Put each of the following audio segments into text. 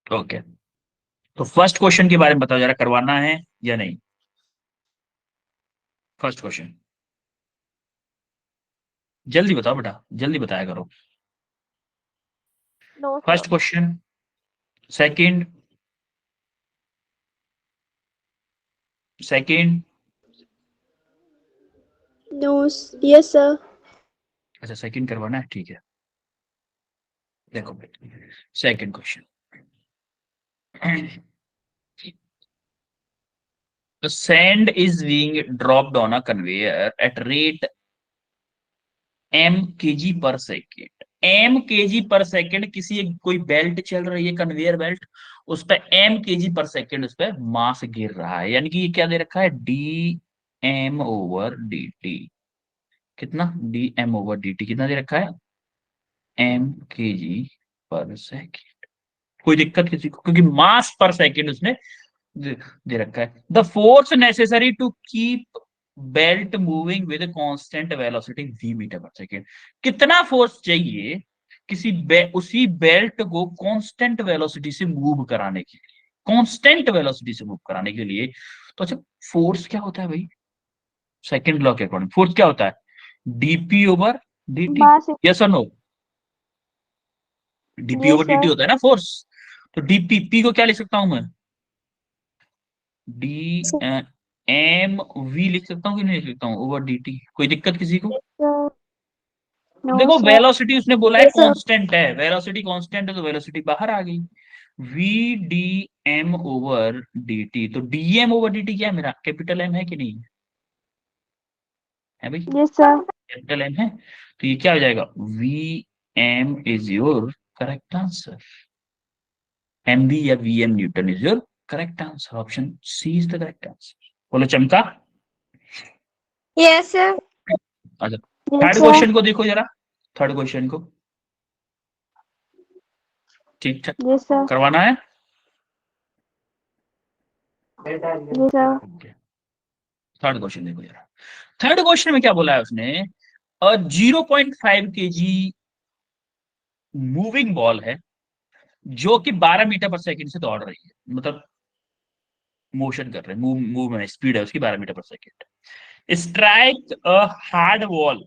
Okay, तो first question के बारे में बताओ जरा, करवाना है या नहीं? फर्स्ट क्वेश्चन जल्दी बताओ बेटा, जल्दी बताया करो। No sir. First question, second, second. No. Yes sir. अच्छा, सेकंड करवाना है, ठीक है। देखो second question, the sand is being dropped on a conveyor at rate m kg per second। m kg पर सेकंड किसी एक कोई बेल्ट चल रही है, कन्वेयर बेल्ट, उस पर m kg पर सेकंड उस पर मास गिर रहा है, यानी कि ये क्या दे रखा है, D M over D T. कितना, D M over D T कितना दे रखा है, m kg पर सेकंड। कोई दिक्कत किसी को, क्योंकि मास पर सेकंड उसने दे रखा है। The force necessary to keep belt moving with constant velocity v metre per second. कितना फोर्स चाहिए किसी उसी बेल्ट को कांस्टेंट वेलोसिटी से मूव कराने के लिए, कांस्टेंट वेलोसिटी से मूव कराने के लिए। तो अच्छा, फोर्स क्या होता है भाई, सेकंड लॉ के अकॉर्डिंग फोर्स क्या होता है, dp over dt। Mass. Yes or no? Dp yes over dt sir. होता है ना फोर्स। तो डीपी, पी को क्या लिख सकता हूं मैं, डी एम वी लिख सकता हूँ कि नहीं लिख सकता हूँ, ओवर डी टी। कोई दिक्कत किसी को? सर। नो देखो सर। वेलोसिटी उसने बोला है यस सर। कांस्टेंट है, वेलोसिटी कांस्टेंट है तो वेलोसिटी बाहर आ गई। V D M over D T, तो D M over D T क्या है मेरा, कैपिटल एम है कि नहीं है भाई, यस सर। कैपिटल एम है। तो ये क्या हो जाएगा, V M is your correct answer. M B या V M newton is your correct answer, option C is the correct answer. बोलो चमका। Yes sir. अच्छा, यस थर्ड सर। क्वेश्चन को देखो जरा, थर्ड क्वेश्चन को ठीक ठाक यस सर। करवाना है। Yes sir. थर्ड क्वेश्चन देखो जरा, थर्ड क्वेश्चन में क्या बोला है उसने, 0.5 kg मूविंग बॉल है जो कि 12 मीटर पर सेकंड से दौड़ रही है, मतलब मोशन कर रहे हैं, मूवमेंट स्पीड है उसकी 12 मीटर पर second. Strike a hard wall,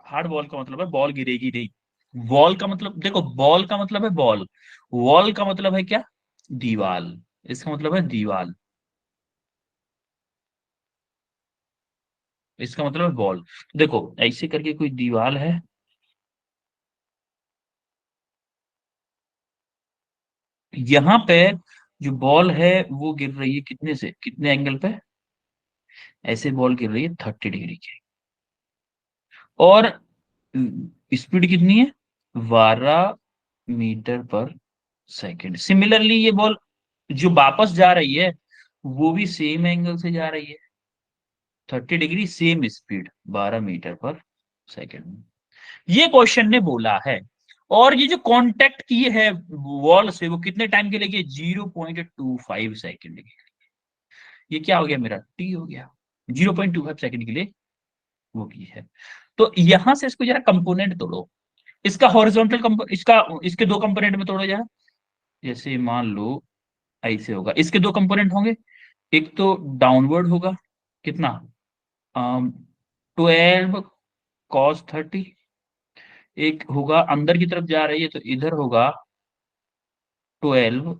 hard ball का मतलब है बॉल गिरेगी नहीं। वॉल का मतलब देखो, बॉल का मतलब है बॉल, वॉल का मतलब है क्या, दीवाल, इसका मतलब है दीवाल, इसका मतलब है बॉल। देखो ऐसे करके कोई दीवाल है, यहां पे जो बॉल है वो गिर रही है कितने से कितने एंगल पे, ऐसे बॉल गिर रही है 30 डिग्री के, और स्पीड कितनी है, 12 मीटर पर सेकंड। सिमिलरली ये बॉल जो वापस जा रही है वो भी सेम एंगल से जा रही है, 30 डिग्री, सेम स्पीड, 12 मीटर पर सेकंड, ये क्वेश्चन ने बोला है। और ये जो कांटेक्ट किए है वॉल से वो कितने टाइम के लिए किए, 0.25 सेकंड के। ये क्या हो गया मेरा, टी हो गया, 0.25 सेकंड के लिए वो की है। तो यहां से इसको जरा कंपोनेंट तोड़ो, इसका हॉरिजॉन्टल इसका, इसके दो कंपोनेंट में तोड़ो जरा। जैसे मान लो ऐसे होगा, इसके दो कंपोनेंट होंगे, एक तो डाउनवर्ड होगा, कितना, 12 cos 30, एक होगा अंदर की तरफ जा रही है तो इधर होगा 12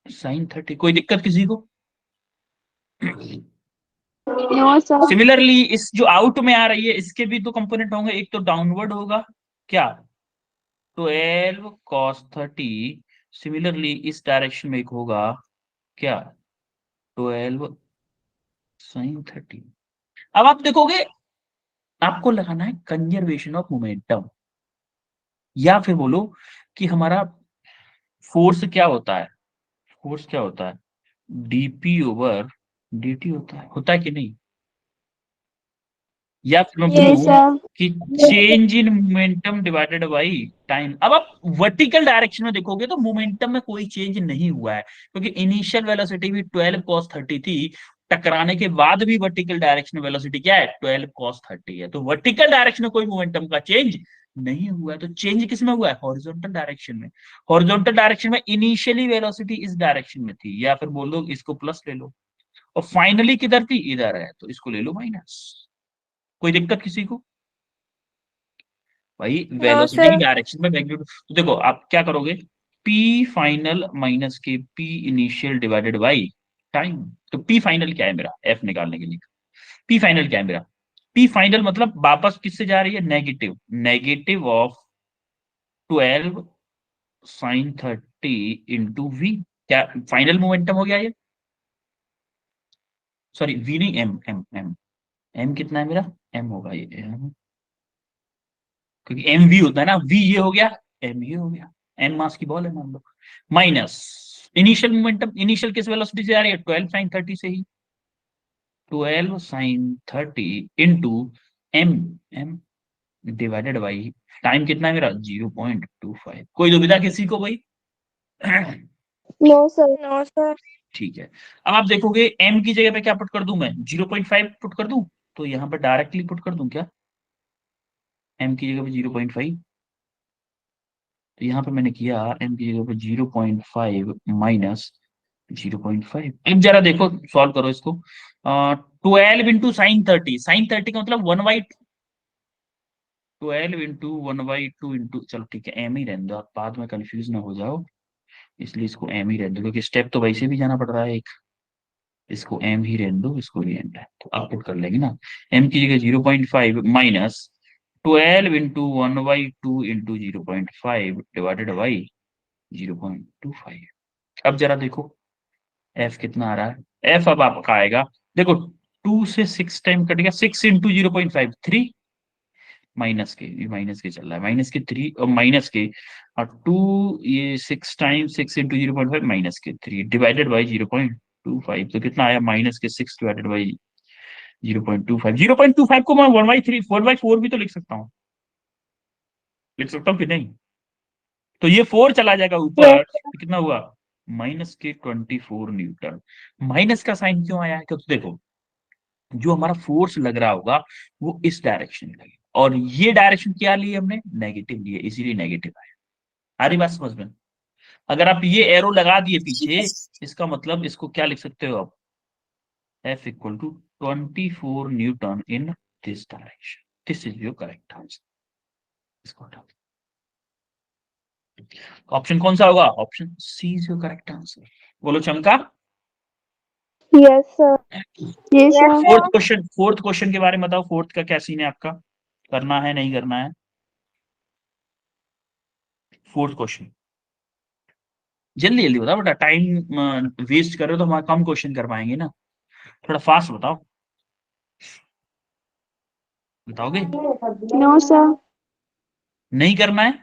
sin 30। कोई दिक्कत किसी को? No sir. सिमिलरली इस जो आउट में आ रही है इसके भी दो कंपोनेंट होंगे, एक तो डाउनवर्ड होगा, क्या, 12 cos 30। सिमिलरली इस डायरेक्शन में एक होगा, क्या, 12 sin 30। अब आप देखोगे, आपको लगाना है कंजर्वेशन ऑफ मोमेंटम, या फिर बोलो कि हमारा फोर्स क्या होता है, फोर्स क्या होता है, डीपी ओवर dt होता है कि नहीं, या फिर मैं यस बोलूं सर। कि change in momentum divided by time. अब आप वर्टिकल डायरेक्शन में देखोगे तो मोमेंटम में कोई चेंज नहीं हुआ है, क्योंकि इनिशियल वेलोसिटी भी 12 cos 30 थी, टकराने के बाद भी वर्टिकल डायरेक्शन में वेलोसिटी क्या है, 12 cos 30 है, तो वर्टिकल डायरेक्शन में कोई मोमेंटम का चेंज नहीं हुआ है, तो चेंज किस में हुआ है? हॉरिजॉन्टल डायरेक्शन में। हॉरिजॉन्टल डायरेक्शन में इनिशियली वेलोसिटी इस डायरेक्शन में थी, या फिर बोल दो इसको प्लस ले लो, और फाइनली किधर थी? इधर है, तो इसको ले लो माइनस। कोई दिक्कत किसी को? भाई नो वेलोसिटी की सर। डायरेक्शन में मैग्नीट्यूड, तो देखो आप क्या करोगे, पी फाइनल माइनस के P initial divided by time. तो पी फाइनल क्या है मेरा, एफ निकालने के लिए? पी फाइनल क्या है मेरा? पी फाइनल मतलब वापस किससे जा रही है? Negative, negative of 12 sine 30 into v. क्या फाइनल मोमेंटम हो गया ये? सॉरी वी नहीं, एम एम एम। एम कितना है मेरा? एम होगा ये M, क्योंकि एम वी होता है ना, वी ये हो गया, एम ये हो गया। एम मास की बॉल है मान लो। माइनस इनिशियल मोमेंटम, इनिशियल किस वेलोसिटी से आ रही है? 12 साइन 30 से ही। 12 sine 30 into m, m divided by time कितना है मेरा? 0.25। कोई दुविधा किसी को भाई? No sir. No sir. ठीक है। अब आप देखोगे एम की जगह पे क्या पुट कर दूं मैं? 0.5 पुट कर दूं, तो यहां पर डायरेक्टली पुट कर दूं क्या? एम की जगह पे 0.5, तो यहाँ पे मैंने किया एम की जगह पे 0.5 माइनस 0.5। अब जरा देखो, सॉल्व करो इसको। 12 इंटू साइन 30 का मतलब 1/2। 12 इंटू 1/2 इंटू, चलो ठीक है एम ही रहने दो, आप बाद में कंफ्यूज ना हो जाओ, इसलिए इसको एम ही रहने दो, क्योंकि स्टेप तो वैसे भी जाना पड़ रहा है एक। इसको एम ही रहने दो, इसको भी एम है, तो आप पुट कर लेंगे ना। एम की जगह 0.5 minus 12 into 1/2 into 0.5 divided by 0.25। अब जरा देखो एफ कितना आ रहा है। एफ अब आपका आएगा, देखो 2 से 6 टाइम कट गया, 6 इंटू 0.5 3, माइनस के चल रहा है, माइनस के 3 और माइनस के, और 2, ये 6 टाइम 6 इंटू 0.5 माइनस के 3 डिवाइडेड बाई 0.25, तो कितना आया? माइनस के 6 डिवाइडेड बाई 0.25। 0.25 को मैं 1/3 1/4 भी तो लिख सकता हूँ, लिख सकता हूँ कि नहीं? तो ये 4 चला जाएगा ऊपर, यस। तो कितना हुआ? माइनस के 24 न्यूटन। माइनस का साइन क्यों आया है? क्योंकि देखो जो हमारा फोर्स लग रहा होगा वो इस डायरेक्शन में लगेगा, और ये डायरेक्शन क्या ली हमने? नेगेटिव लिए, इसीलिए नेगेटिव आया। आ रही बात समझ में? अगर आप ये एरो लगा दिए पीछे, इसका मतलब इसको क्या लिख सकते हो आप? F equal to 24 newton in this direction. This is your correct answer. इसको हटा दो। ऑप्शन कौन सा होगा? Option C is your correct answer. बोलो चमका। Yes sir. Yes sir. Fourth question के बारे में बताओ, फोर्थ का क्या सीन है आपका? करना है नहीं करना है? फोर्थ क्वेश्चन जल्दी जल्दी बताओ बेटा, टाइम वेस्ट कर रहे हो तो हम कम क्वेश्चन कर पाएंगे ना, थोड़ा फास्ट बताओ। बताओगे? No sir. नहीं करना है?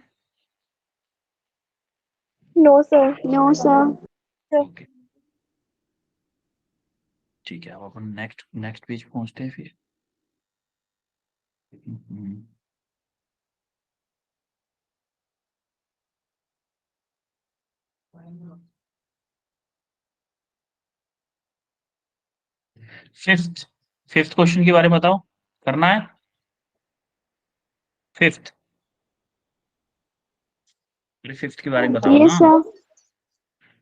No sir. No sir. Okay ठीक है, अब अपन नेक्स्ट नेक्स्ट पेज पहुंचते हैं फिर। फिफ्थ फिफ्थ क्वेश्चन के बारे में बताओ, करना है? फिफ्थ, फिफ्थ के बारे में बताओ यस ना। सर।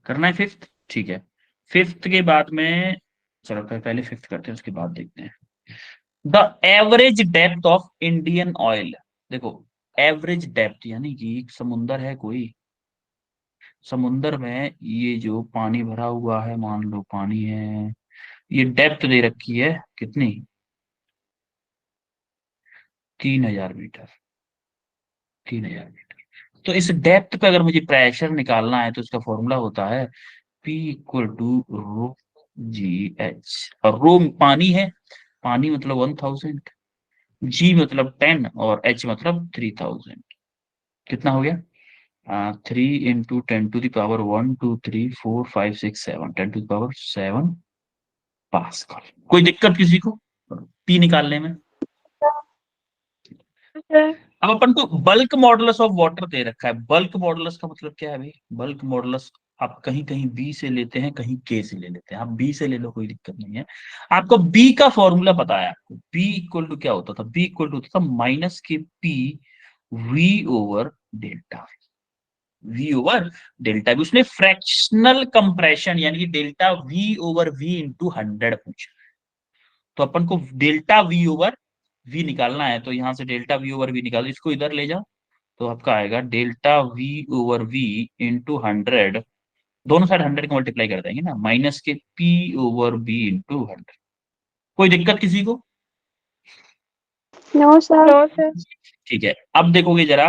करना है फिफ्थ, ठीक है। फिफ्थ के बाद में, चलो पहले फिफ्थ करते हैं उसके बाद देखते हैं। The average depth of Indian oil. देखो एवरेज डेप्थ यानी कि समुंदर है कोई, समुंदर में ये जो पानी भरा हुआ है, मान लो पानी है, ये डेप्थ दे रखी है कितनी? 3000 मीटर। 3000 मीटर। तो इस डेप्थ पे अगर मुझे प्रेशर निकालना है तो इसका फॉर्मूला होता है P equal to rho g H. और रो पानी है, पानी मतलब 1000, जी मतलब 10, और एच मतलब 3000। कितना हो गया? 3 into 10 to the power 1 2 3 4 5 6 7, 10 to the power 7 pascal. कोई दिक्कत किसी को पी निकालने में? सर। अब अपन को बल्क मॉडुलस ऑफ वाटर दे रखा है। बल्क मॉडुलस का मतलब क्या है भाई? बल्क मॉडुलस आप कहीं कहीं बी से लेते हैं, कहीं के से ले लेते हैं, आप बी से ले लो कोई दिक्कत नहीं है। आपको बी का फॉर्मूला पता है? आपको बी इक्वल टू क्या होता था? बी इक्वल टू होता था माइनस के p v over delta, v over delta v. उसने फ्रैक्शनल कंप्रेशन यानी कि delta v over v into 100 पूछा, तो अपन को डेल्टा वी ओवर वी निकालना है। तो यहां से डेल्टा वी ओवर वी निकालो, इसको इधर ले जाओ, तो आपका आएगा delta v over v into 100, दोनों साइड 100 को मल्टीप्लाई कर देंगे ना, माइनस के पी ओवर बी इंटू 100। कोई दिक्कत किसी को? No sir. No sir. ठीक है, अब देखोगे जरा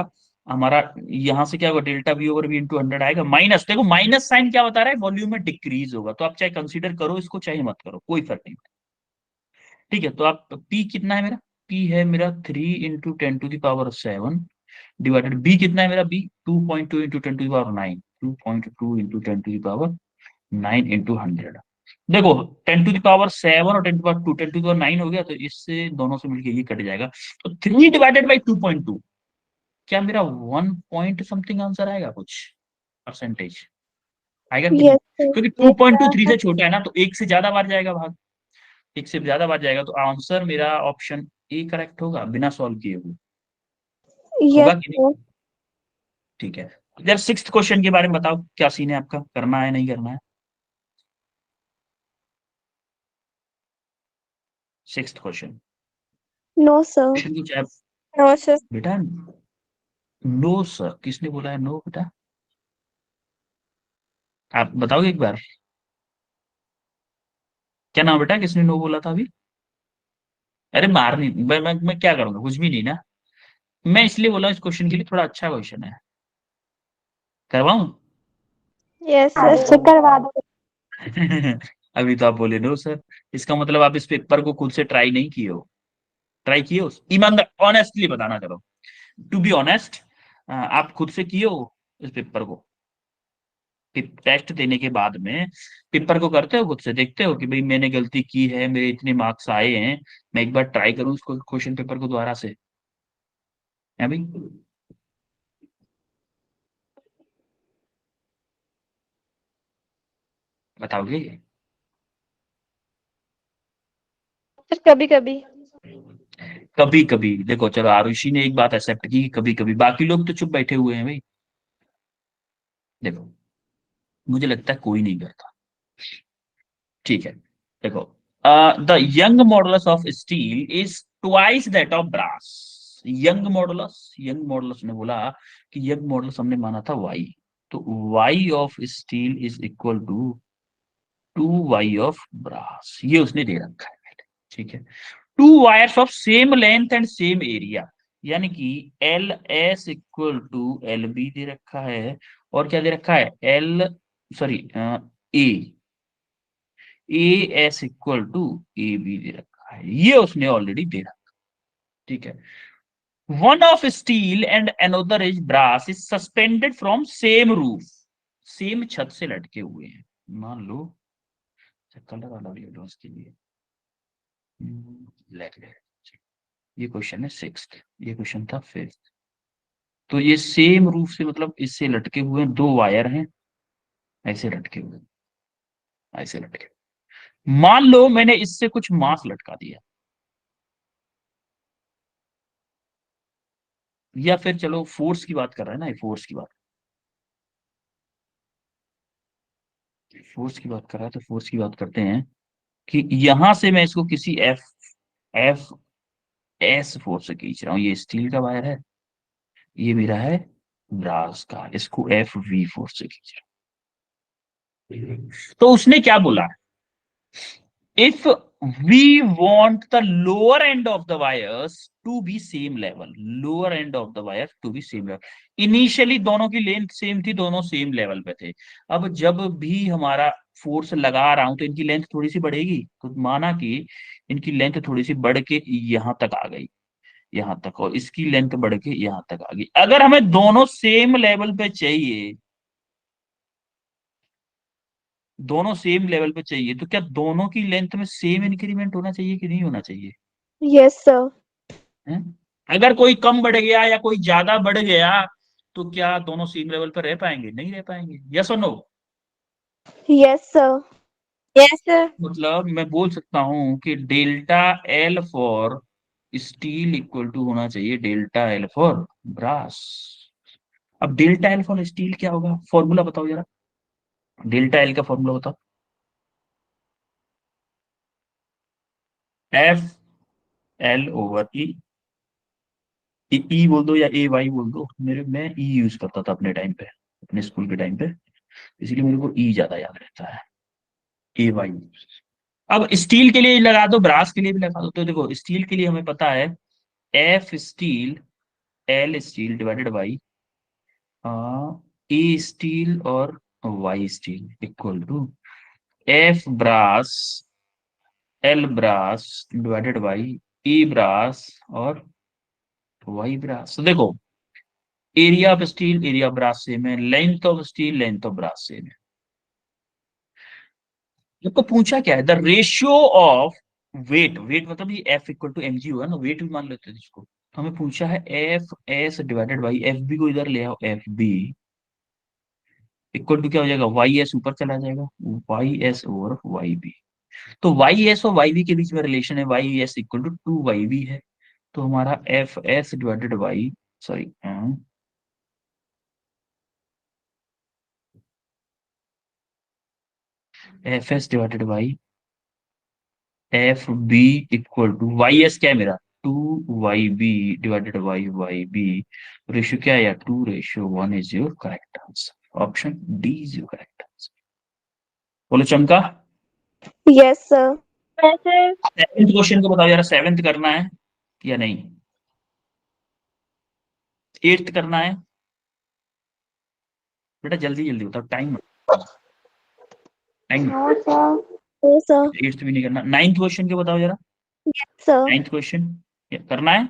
हमारा यहां से क्या होगा, delta v over v into 100 आएगा, माइनस, देखो माइनस साइन क्या बता रहा है, वॉल्यूम में डिक्रीज होगा, तो आप चाहे कंसीडर करो इसको चाहे मत करो, कोई फर्क नहीं। ठीक है, तो आप पी कितना है मेरा, पी है मेरा 3 × 10⁻⁷ डिवाइडेड बी कितना है मेरा, बी 2.2 इंटू 10⁻⁹, 2.2 इंटू 10⁻⁹ इंटू 100। देखो 10⁻⁷ और 10⁻2, 10⁻9 हो गया, तो इससे दोनों से मिलकर ये कट जाएगा, तो 3 ÷ 2.2, क्या मेरा 1 पॉइंट समथिंग आंसर आएगा, कुछ परसेंटेज आएगा कि नहीं? Yes sir. क्योंकि 2.2 3 से छोटा है ना, तो एक से ज्यादा बार जाएगा भाग, एक से ज्यादा बार जाएगा, तो आंसर मेरा ऑप्शन ए करेक्ट होगा बिना सॉल्व किए हुए, होगा यस कि नहीं? सर। ठीक है, जब सिक्स्थ क्वेश्चन के बारे में बताओ, क्या सीन है आपका, करना है नहीं करना है? Sixth question, no sir. Question कुछ है नो सर। बेटा? नो सर, किसने बोला है नो बेटा? आप बताओगे एक बार, क्या नाम बेटा, किसने नो बोला था अभी? अरे मार नहीं, मैं क्या करूंगा, कुछ भी नहीं ना। मैं इसलिए बोला इस क्वेश्चन के लिए, थोड़ा अच्छा क्वेश्चन है, करवाऊं? Yes sir. अच्छा करवा दो। अभी तो आप बोले नो सर, इसका मतलब आप इस पेपर को खुद से ट्राई नहीं किए हो, ट्राई किए हो, ईमानदार ऑनेस्टली बताना, चलो टू बी ऑनेस्ट, आप खुद से किए हो इस पेपर को? टेस्ट देने के बाद में पेपर को करते हो खुद से, देखते हो कि भाई मैंने गलती की है, मेरे इतने मार्क्स आए हैं, मैं एक बार ट्राई करूं इसको क्वेश्चन पेपर को दोबारा से, है भाई? बताओगे? सर कभी कभी। कभी कभी, देखो चलो आरुषि ने एक बात एक्सेप्ट की, कभी कभी, बाकी लोग तो चुप बैठे हुए हैं भाई। देखो मुझे लगता है कोई नहीं करता, ठीक है, देखो the young modulus of steel is twice that of brass. Young modulus ने बोला कि यंग मॉडुलस हमने माना था वाई, तो Y of steel is equal to 2y of brass, ये उसने दे रखा है, ठीक है। Two wires of same length and same area, यानी कि L S equal to L B दे रखा है, और क्या दे रखा है, L, sorry, A A S equal to A B दे रखा है, ये उसने ऑलरेडी दे रखा, ठीक है। One of steel and another is brass is suspended from same roof, same छत से लटके हुए हैं, मान लो, कलर वाला भी लो उसके लिए, ब्लैक, ये क्वेश्चन है सिक्स्थ, ये क्वेश्चन था फिफ्थ। तो ये सेम रूफ से मतलब इससे लटके हुए हैं, दो वायर हैं, ऐसे लटके हुए, ऐसे लटके, मान लो मैंने इससे कुछ मास लटका दिया, या फिर चलो फोर्स की बात कर रहे हैं ना, फोर्स की बात, फोर्स की बात कर रहा है, तो फोर्स की बात करते हैं कि यहां से मैं इसको किसी एफ एफ एस फोर्स से खींच रहा हूं, ये स्टील का वायर है, ये मेरा है ब्रास का, इसको एफ वी फोर्स से खींच रहा हूं। तो उसने क्या बोला, if we want the lower end of the wires to be same level, lower end of the wire to be same level, initially दोनों की लेंथ सेम थी, दोनों सेम लेवल पे थे, अब जब भी हमारा फोर्स लगा रहा हूं तो इनकी लेंथ थोड़ी सी बढ़ेगी, तो माना कि इनकी लेंथ थोड़ी सी बढ़ के यहां तक आ गई, यहां तक, और इसकी लेंथ बढ़ के यहां तक आ गई, अगर हमें दोनों सेम लेवल पे चाहिए, दोनों सेम लेवल पे चाहिए, तो क्या दोनों की लेंथ में सेम इंक्रीमेंट होना चाहिए कि नहीं होना चाहिए? Yes sir. है? अगर कोई कम बढ़ गया या कोई ज्यादा बढ़ गया, तो क्या दोनों सेम लेवल पर रह पाएंगे? नहीं रह पाएंगे, yes or no? Yes sir. Yes sir. मतलब मैं बोल सकता हूं कि delta l for steel equal to होना चाहिए डेल्टा एल फॉर ब्रास। अब डेल्टा एल फॉर स्टील क्या होगा, फॉर्मूला बताओ जरा, डेल्टा एल का फॉर्मूला बताओ। F L over E, E बोल दो या ए वाई बोल दो, मैं ई यूज करता था अपने टाइम पे, अपने स्कूल के टाइम पे, इसलिए मेरे को ई ज्यादा याद रहता है, ए वाई। अब स्टील के लिए लगा दो, ब्रास के लिए भी लगा दो। तो देखो स्टील के लिए हमें पता है F steel L steel divided by A steel और Y steel equal to F brass L brass divided by E brass और वाई ब्रास। तो देखो area of steel area of brass same है, length of steel length of brass same है। आपको पूछा क्या है, the ratio of weight, weight मतलब ये F equal to M G हुआ ना, वेट भी मान लेते हैं इसको। तो हमें पूछा है F S divided by F B को इधर ले आओ, एफ बी इक्वल टू क्या हो जाएगा, वाई एस ऊपर चला जाएगा, Y S over Y B. तो वाई एस और वाई बी के बीच में रिलेशन है, Y S equal to two Y B है। तो हमारा F S divided by, sorry, F S divided by F B equal to Y S क्या है मेरा, two Y B divided by Y B. Ratio क्या है यार, 2:1 is your correct answer, option D is your correct answer. बोलो चमका। Yes, sir. Yes, sir. Seventh question को बताओ जरा, सेवेंथ करना है या नहीं, एट्थ करना है, बेटा जल्दी जल्दी बताओ, time time. No, sir. No, sir. Eighth भी नहीं करना, नाइन्थ क्वेश्चन के बताओ जरा, Sir. नाइन्थ क्वेश्चन करना है।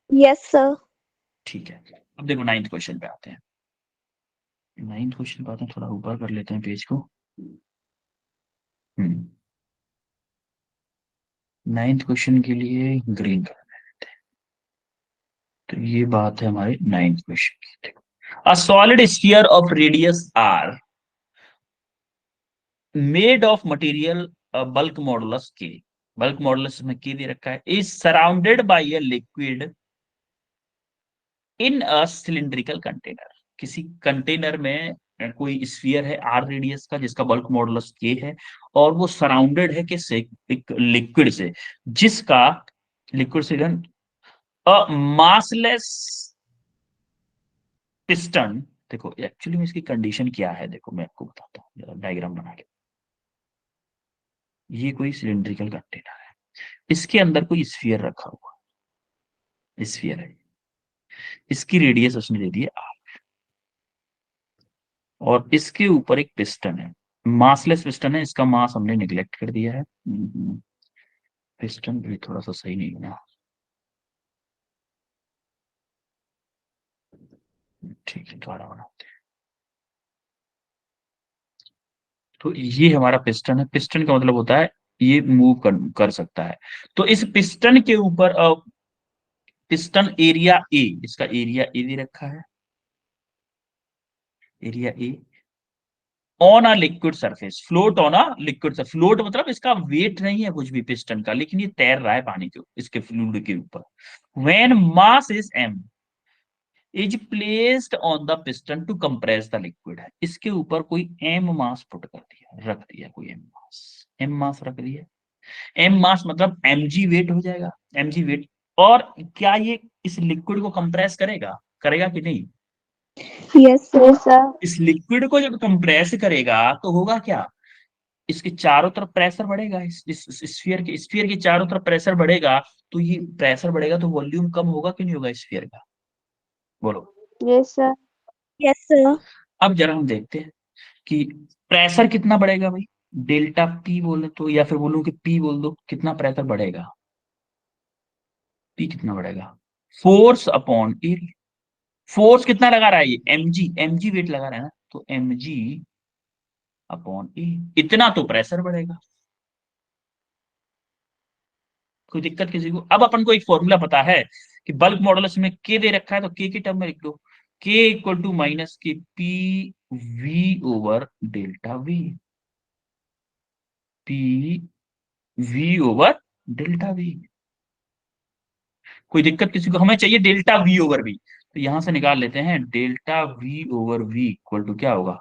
Yes, sir. ठीक है, अब देखो नाइन्थ क्वेश्चन पे आते हैं, नाइन्थ क्वेश्चन पे आते हैं, थोड़ा ऊपर कर लेते हैं पेज को। नाइन्थ क्वेश्चन के लिए ग्रीन कर देते हैं। तो ये बात है हमारे नाइन्थ क्वेश्चन की, देखो a solid sphere of radius R made of material bulk modulus K, bulk modulus में के दे रखा है, is surrounded by a liquid in a cylindrical container. किसी कंटेनर में कोई स्फीयर है आर रेडियस का जिसका बल्क मॉडुलस के है, और वो सराउंडेड है किससे, एक लिक्विड से, जिसका लिक्विड से मासलेस पिस्टन। देखो एक्चुअली में इसकी कंडीशन क्या है, देखो मैं आपको बताता हूँ डायग्राम बना के। ये कोई सिलिंड्रिकल कंटेनर है, इसके अंदर कोई स्फीयर रखा हुआ, स्फीयर है, इसकी रेडियस उसने दे दी है R, और इसके ऊपर एक पिस्टन है, मासलेस पिस्टन है, इसका मास हमने निगलेक्ट कर दिया है। पिस्टन भी थोड़ा सा सही नहीं है ना, ठीक है थोड़ा बनाते हैं। तो ये हमारा पिस्टन है, पिस्टन का मतलब होता है ये मूव कर सकता है। तो इस पिस्टन के ऊपर पिस्टन एरिया ए, इसका एरिया ए दे रखा है, area A on a liquid surface, float on a liquid surface. Float मतलब इसका वेट नहीं है कुछ भी पिस्टन का, लेकिन ये तैर रहा है पानी के इसके फ्लूइड के ऊपर। When mass is M is placed on the piston to compress the liquid, है इसके ऊपर कोई एम मास पुट कर दिया, रख दिया कोई एम मास रख दिया। एम मास मतलब एम जी वेट हो जाएगा, एम जी वेट। और क्या ये इस लिक्विड को कंप्रेस करेगा, करेगा कि नहीं, Yes, sir. Yes, sir. इस लिक्विड को जब कंप्रेस करेगा तो होगा क्या, इसके चारों तरफ प्रेशर बढ़ेगा, इस स्फीयर के चारों तरफ प्रेशर बढ़ेगा। तो ये प्रेशर बढ़ेगा तो वॉल्यूम कम होगा कि नहीं होगा स्फीयर का, बोलो। Yes, sir. Yes, sir. अब जरा हम देखते हैं कि प्रेशर कितना बढ़ेगा भाई, डेल्टा पी बोले तो, या फिर बोलूं कि पी बोल दो, कितना प्रेशर बढ़ेगा, पी कितना बढ़ेगा, फोर्स अपॉन एरिया। फोर्स कितना लगा रहा है ये, एमजी वेट लगा रहा है ना, तो एमजी अपॉन ए, इतना तो प्रेशर बढ़ेगा। कोई दिक्कत किसी को। अब अपन को एक फॉर्मूला पता है कि बल्क मॉडुलस में के दे रखा है, तो के की टर्म में लिख दो, के इक्वल टू माइनस के p v over delta we, P v over delta we. कोई दिक्कत किसी को? हमें चाहिए डेल्टा वी ओवर वी, तो यहां से निकाल लेते हैं delta v over v equal to क्या होगा।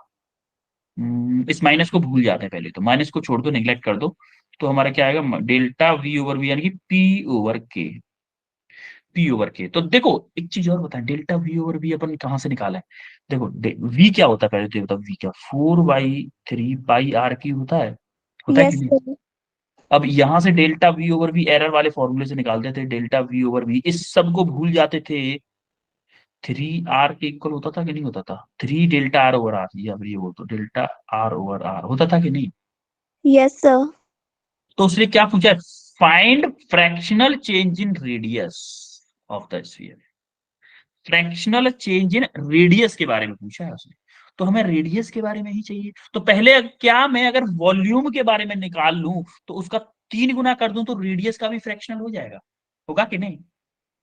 इस माइनस को भूल जाते हैं पहले, तो माइनस को छोड़ दो, निगलेक्ट कर दो। तो हमारा क्या आएगा, डेल्टा वी ओवर वी यानी कि पी ओवर के। पी ओवर के, तो देखो एक चीज और बताएं, डेल्टा वी ओवर वी अपन कहाँ से निकाला है। देखो वी क्या होता है, पहले तो ये बताओ वी क्या, 4/3 पाई आर क्यूब होता है कि Yes, नहीं। sir. अब यहां से delta v over v error वाले फॉर्मूले से निकालते थे, डेल्टा वी ओवर वी, इस सब को भूल जाते थे। 3 आर के इक्वल होता था कि नहीं होता था, 3 डेल्टा आर ओवर आर, या फिर ये बोल तो डेल्टा आर ओवर आर होता था कि नहीं। Yes, sir. तो उसने क्या पूछा है, find fractional change in radius of the sphere. Fractional change in radius के बारे में पूछा है उसने, तो हमें रेडियस के बारे में ही चाहिए। तो पहले क्या मैं अगर वॉल्यूम के बारे में निकाल लूं, तो उसका 3 गुना कर दूं, तो रेडियस का भी फ्रैक्शनल हो जाएगा, होगा कि नहीं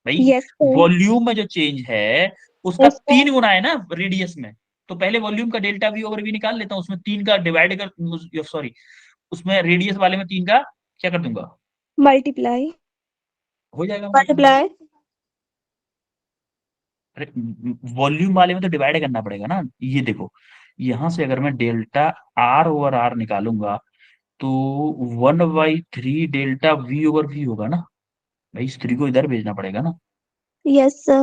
भाई। Yes, sir. वॉल्यूम में जो चेंज है उसका Yes, sir. 3 गुना है ना रेडियस में। तो पहले वॉल्यूम का डेल्टा वी ओवर वी निकाल लेता हूँ, उसमें 3 का डिवाइड कर, सॉरी, उसमें रेडियस वाले में 3 का क्या कर दूंगा, Multiply. हो जाएगा multiply। मल्टीप्लाई। अरे वॉल्यूम वाले में तो डिवाइड करना पड़ेगा ना, ये देखो, यहां से अगर मैं डेल्टा आर ओवर आर निकालूंगा, तो 1/3 डेल्टा वी ओवर वी होगा ना भाई, इस 3 को इधर भेजना पड़ेगा ना। Yes, sir.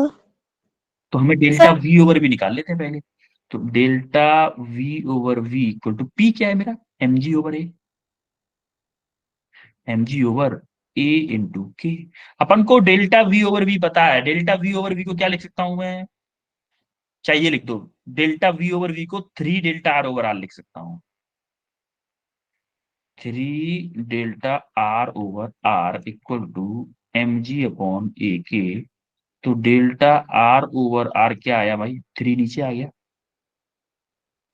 तो हमें delta sir v over v निकाल लेते हैं पहले। तो delta v over v equal to p क्या है मेरा, m g over a, m g over a into k. अपन को डेल्टा वी ओवर वी पता है, डेल्टा वी ओवर वी को क्या लिख सकता हूं मैं, चाहिए लिख दो, डेल्टा वी ओवर वी को 3 डेल्टा आर ओवर आर लिख सकता हूँ। 3 delta R over R equal to M G upon A K. तो डेल्टा आर ओवर आर क्या आया भाई, 3 नीचे आ गया,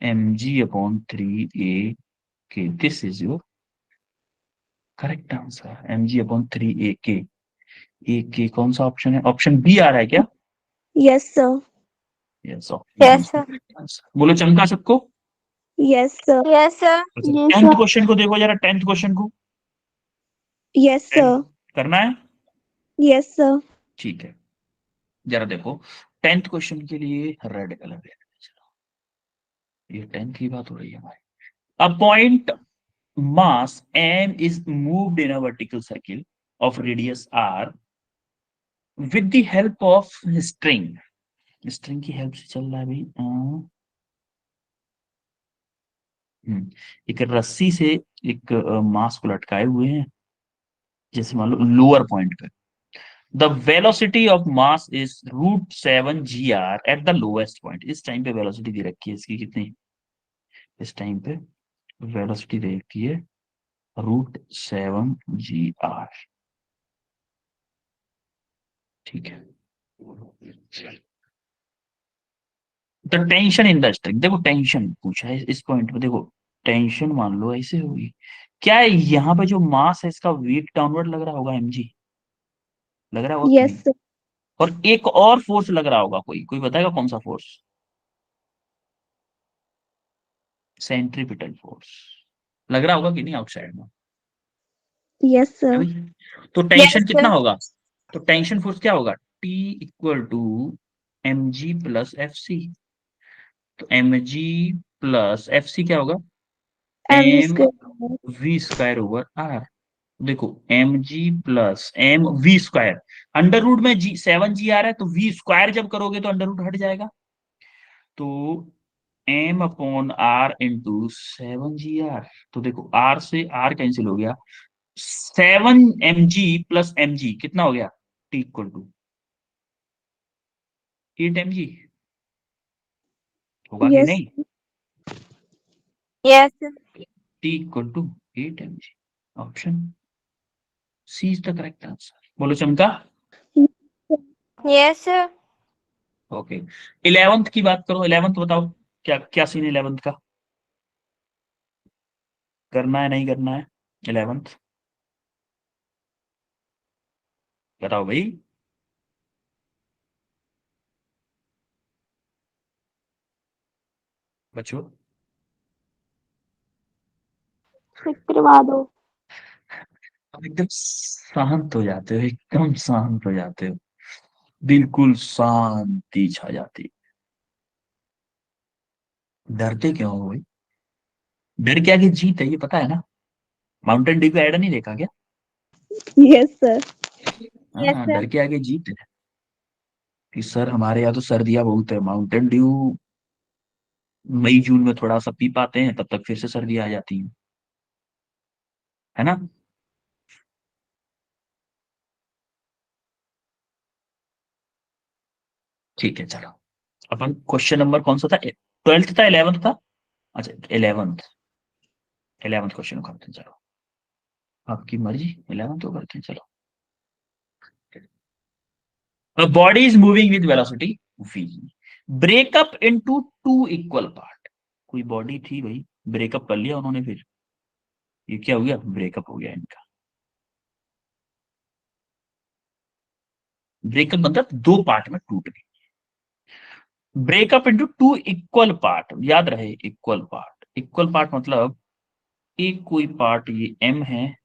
M G upon 3 a k. This is your correct answer, m ji upon 3 a k. A के कौन सा option है, ऑप्शन बी आ रहा है क्या। Yes, sir. Yes, option B yes is the sir. Correct answer. बोलो चमका सबको। Yes, sir. Yes sir. अच्छा, Yes, टेंथ sir. क्वेश्चन को देखो जरा, टेंथ क्वेश्चन को। Yes, 10th sir. करना है, Yes, sir. ठीक है। जरा देखो, 10th क्वेश्चन के लिए रेड कलर ले लेते हैं। चलो, ये 10th की बात हो रही है हमारी। A point mass m is moved in a vertical circle of radius r with the help of string। String की हेल्प से चल रहा है भाई। एक रस्सी से एक मास को लटकाए हुए हैं, जैसे मान लो लोअर पॉइंट पे। The velocity of mass is √7 g r at the lowest point. इस टाइम पे वेलोसिटी दे रखी है इसकी कितनी, इस टाइम पे वेलोसिटी दे रखी है √7 g r। ठीक है, तो टेंशन इन द स्ट्रिंग, देखो टेंशन पूछा है इस पॉइंट पे, देखो टेंशन मान लो ऐसे होगी। क्या है यहाँ पे जो मास है इसका वेट डाउनवर्ड लग रहा होगा, mg लग रहा होगा कि नहीं। Yes, sir. और एक और फोर्स लग रहा होगा, कोई कोई बताएगा कौन सा फोर्स, सेंट्रीपिटल फोर्स लग रहा होगा कि नहीं आउटसाइड में, Yes, है sir. भाई। तो यस टेंशन कितना सर। होगा, तो टेंशन फोर्स क्या होगा, T equal to M G plus F C. तो M G plus F C क्या होगा, MV M square. V square over R. देखो M G plus M V square, under root में G 7 g आ रहा है, तो वी स्क्वायर जब करोगे तो अंडर रूट हट जाएगा। तो m upon r into 7 g r। तो देखो आर से आर कैंसिल हो गया, 7 mg प्लस mg कितना हो गया, टी इक्वल टू 8 mg, होगा कि Yes. नहीं। Yes sir. T equal to 8 mg, option C is the correct answer. बोलो चमका। Yes sir. ओके, 11th की बात करो, 11th बताओ, क्या क्या सीन है 11th का, करना है नहीं करना है 11th, बताओ भाई। बच्चों, करवा दो। अब एकदम शांत हो जाते हो, एकदम शांत हो जाते हो। बिल्कुल शांति छा जाती। डरते क्यों हो भाई? डर के आगे जीत है, ये पता है ना? माउंटेन ड्यू का ऐड नहीं देखा क्या? Yes sir. यस हाँ, सर। डर के आगे जीत है। कि सर हमारे यहाँ तो सर्दियां बहुत है, माउंटेन ड्यू मई जून में थोड़ा सा पी पाते हैं, तब तक फिर से सर्दी आ जाती है ना? ठीक है, चलो। अपन क्वेश्चन नंबर कौन सा था? 12th था, 11th था? अच्छा, 11th। 11th क्वेश्चन करते हैं, चलो। आपकी मर्जी, 11th तो करते हैं, चलो। A body is moving with velocity v. Break up into two equal part. कोई बॉडी थी भाई, ब्रेकअप कर लिया उन्होंने, फिर ये क्या हो गया? ब्रेकअप हो गया इनका। ब्रेकअप मतलब दो पार्ट में टूट गई। Breakup into two equal part, याद रहे, इक्वल पार्ट। इक्वल पार्ट मतलब एक कोई पार्ट ये m है,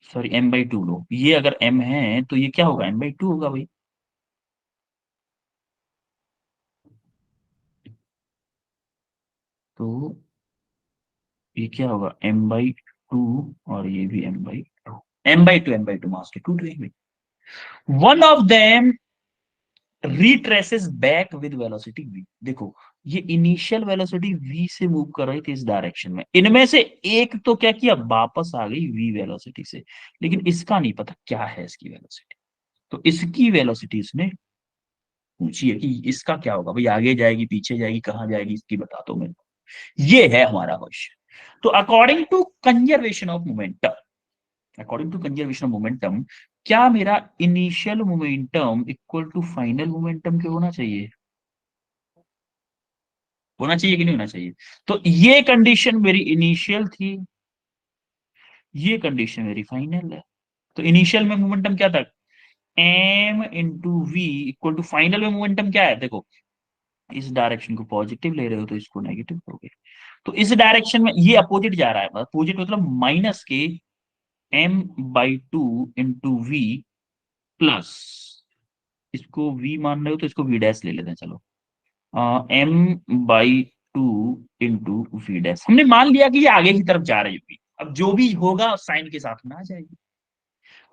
सॉरी m/2 लो, ये अगर m है तो ये क्या होगा? m/2 होगा भाई। तो ये क्या होगा? m/2, और ये भी m/2। m/2 मास के टूट गई भाई। One of them retraces back with velocity v। देखो, ये इनिशियल वेलोसिटी v से मूव कर रही थी इस डायरेक्शन में, इनमें से एक तो क्या किया? वापस आ गई v वेलोसिटी से। लेकिन इसका नहीं पता क्या है इसकी वेलोसिटी। तो इसकी वेलोसिटी इसने पूछी है कि इसका क्या होगा भाई, आगे जाएगी, पीछे जाएगी, कहां जाएगी, इसकी बता दो मैं। ये है हमारा क्वेश्चन। तो according to conservation of momentum, according to conservation of momentum, क्या मेरा initial momentum equal to final momentum के होना चाहिए? होना चाहिए कि नहीं होना चाहिए? तो ये कंडीशन मेरी इनिशियल थी, ये कंडीशन मेरी फाइनल है। तो इनिशियल में मोमेंटम क्या था? m into v equal to final में मोमेंटम क्या है? देखो, इस डायरेक्शन को पॉजिटिव ले रहे हो तो इसको नेगेटिव करोगे। तो इस डायरेक्शन में ये अपोजिट जा रहा है, अपोजिट मतलब माइनस के m/2 इंटू वी प्लस, इसको v मान रहे हो तो इसको v डैश ले लेते हैं, चलो। m/2 इंटू वी डैश हमने मान लिया कि ये आगे की तरफ जा रही होगी। अब जो भी होगा साइन के साथ में आ जाएगी।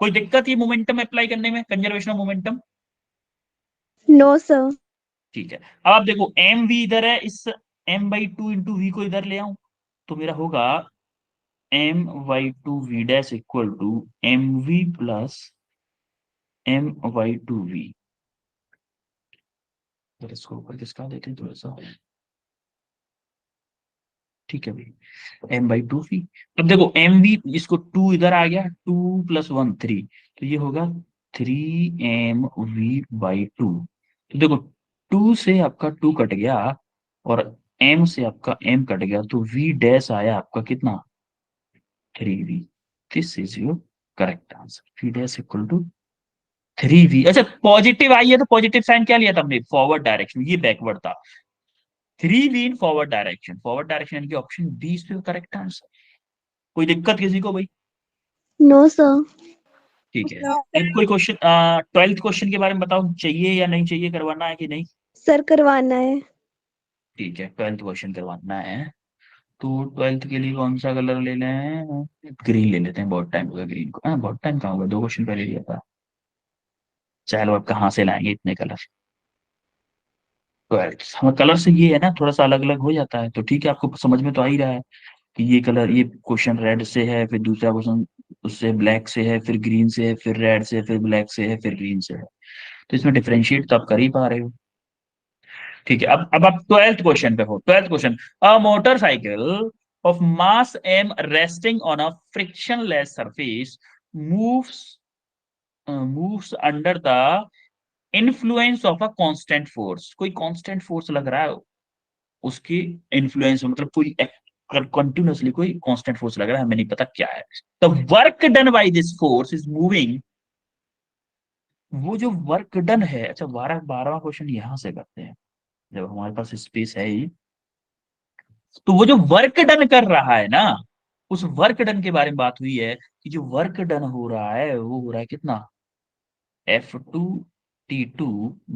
कोई दिक्कत ये मोमेंटम अप्लाई करने में, conservation of momentum? No sir. ठीक है। अब आप देखो, एम वी इधर है, इस m/2 इंटू वी को इधर ले आऊं तो मेरा होगा m/2 v dash equal to m v plus m/2 v. इसको ऊपर किसका देते हैं थोड़ा सा, ठीक है भाई, m/2 वी। अब देखो एम वी, इसको 2 इधर आ गया, 2 + 1 3, तो ये होगा 3mv/2। तो देखो, 2 से आपका 2 कट गया, और m से आपका m कट गया, तो v डैश आया आपका कितना? 3v। This is your correct answer, v dash equal to 3v। अच्छा, पॉजिटिव आई है तो पॉजिटिव साइन क्या लिया था हमने? फॉरवर्ड डायरेक्शन, ये बैकवर्ड था। 3v in forward direction, forward direction यानी कि option B is your correct answer. कोई दिक्कत किसी को भाई? No sir. ठीक है। नो एक कोई क्वेश्चन 12th क्वेश्चन के बारे में बताओ, चाहिए या नहीं चाहिए, करवाना है कि नहीं? सर करवाना है। ठीक है, 12th क्वेश्चन करवाना है। तो 12th के लिए कौन सा कलर ले लें? ग्रीन ले लेते हैं, बहुत टाइम हो गया ग्रीन को। बहुत टाइम कहाँ होगा, 2 क्वेश्चन पहले लिया था। चलो, अब कहाँ से लाएंगे इतने कलर? 12th हमें कलर से ये है ना, थोड़ा सा अलग अलग हो जाता है, तो ठीक है, आपको समझ में तो आ ही रहा है कि ये कलर, ये क्वेश्चन रेड से है, फिर दूसरा क्वेश्चन उससे ब्लैक से है, फिर ग्रीन से है, फिर रेड से, फिर ब्लैक से है, फिर ग्रीन से है। तो इसमें डिफरेंशिएट तो आप कर ही पा रहे हो। ठीक है, अब आप 12th क्वेश्चन पे हो। 12th question, a motorcycle of mass m resting on a frictionless surface moves moves under the influence of a constant force. कोई कांस्टेंट फोर्स लग रहा है उसके इन्फ्लुएंस में, मतलब कोई कंटिन्यूअसली कोई कांस्टेंट फोर्स लग रहा है, हमें नहीं पता क्या है। The work done by this force is moving, वो जो वर्क डन है। अच्छा, 12वां क्वेश्चन यहां से करते हैं, जब हमारे पास स्पेस है ही। तो वो जो वर्क डन कर रहा है ना, उस वर्क डन के बारे में बात हुई है कि जो वर्क डन हो रहा है वो हो रहा है कितना? F2 T2